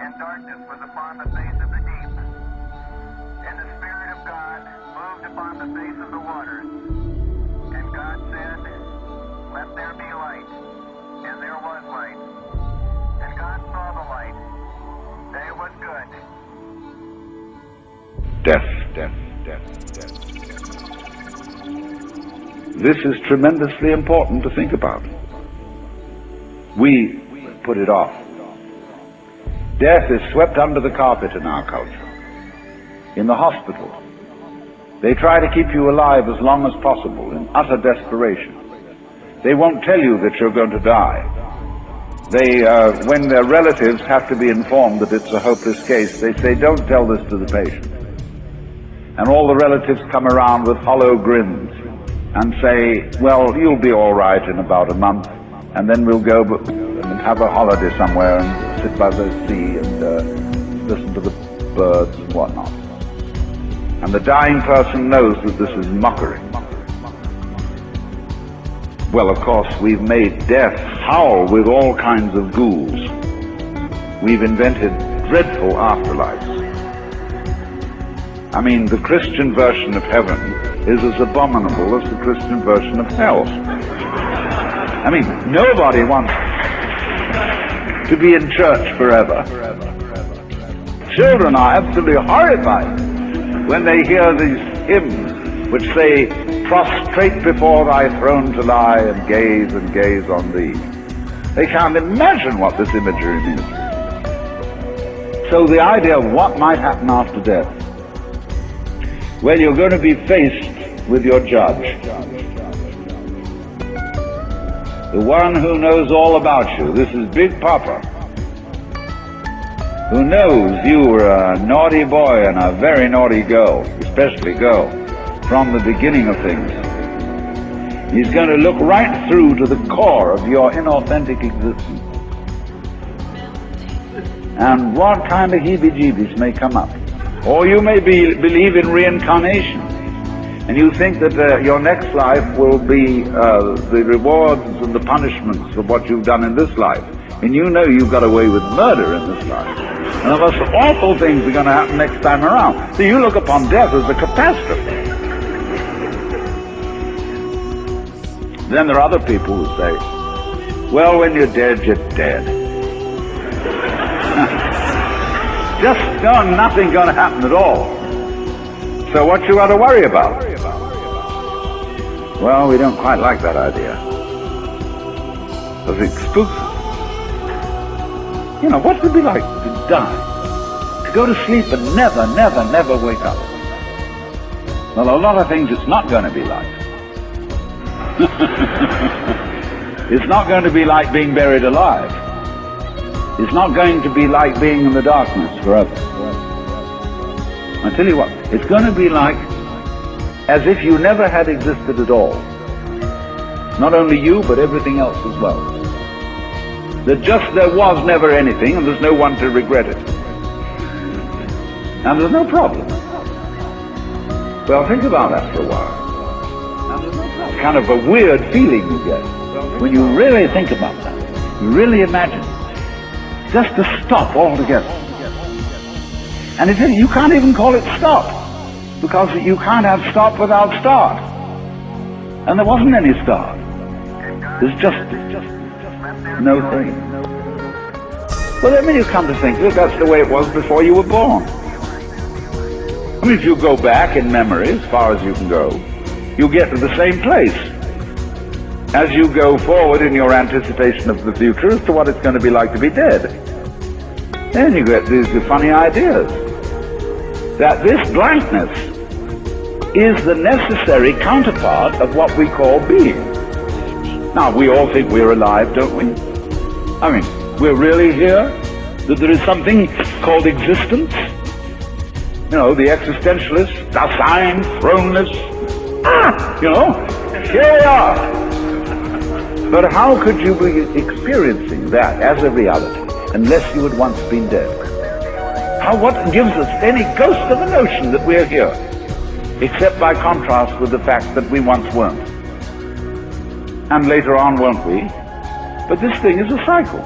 and darkness was upon the face of the deep. And the Spirit of God moved upon the face of the waters. And God said, "Let there be light." And there was light. And God saw the light, that it was good. Death. This is tremendously important to think about. We put it off. Death is swept under the carpet in our culture. In the hospital, they try to keep you alive as long as possible in utter desperation. They won't tell you that you're going to die. When their relatives have to be informed that it's a hopeless case, they say, "Don't tell this to the patient." And all the relatives come around with hollow grins and say, "Well, you'll be all right in about a month, and then we'll go and have a holiday somewhere and sit by the sea and listen to the birds and whatnot." And the dying person knows that this is mockery. Well, of course, we've made death howl with all kinds of ghouls. We've invented dreadful afterlives. I mean, the Christian version of heaven is as abominable as the Christian version of hell. I mean, nobody wants to be in church forever. Children are absolutely horrified when they hear these hymns which say, "Prostrate before thy throne to lie and gaze on thee." They can't imagine what this imagery means. So the idea of what might happen after death, well, you're going to be faced with your judge, the one who knows all about you. This is Big Papa, who knows you were a naughty boy and a very naughty girl, especially girl, from the beginning of things. He's going to look right through to the core of your inauthentic existence. And what kind of heebie-jeebies may come up. Or you may believe in reincarnation, and you think that your next life will be the rewards and the punishments of what you've done in this life. And you know you got away with murder in this life. And of course, awful things are going to happen next time around. So you look upon death as a catastrophe. Then there are other people who say, "Well, when you're dead, you're dead." Just nothing going to happen at all. So what you got to worry about? Well, we don't quite like that idea, because it spooks us. You know, what would it be like to die? To go to sleep and never wake up? Well, a lot of things it's not going to be like. It's not going to be like being buried alive. It's not going to be like being in the darkness forever. I tell you what, it's going to be like as if you never had existed at all. Not only you, but everything else as well. There was never anything, and there's no one to regret it. And there's no problem. Well, think about that for a while. It's kind of a weird feeling you get when you really think about that. You really imagine just to stop altogether. And you can't even call it stop, because you can't have stop without start. And there wasn't any start. There's just no thing. Well, then when you come to think of it, that's the way it was before you were born. I mean, if you go back in memory as far as you can go, you get to the same place. As you go forward in your anticipation of the future as to what it's going to be like to be dead, then you get these funny ideas that this blankness is the necessary counterpart of what we call being. Now, we all think we're alive, don't we? I mean, we're really here? That there is something called existence? You know, the existentialists, Dasein, thrownness, you know, here we are. But how could you be experiencing that as a reality unless you had once been dead? What gives us any ghost of a notion that we're here, except by contrast with the fact that we once weren't? And later on, won't we? But this thing is a cycle.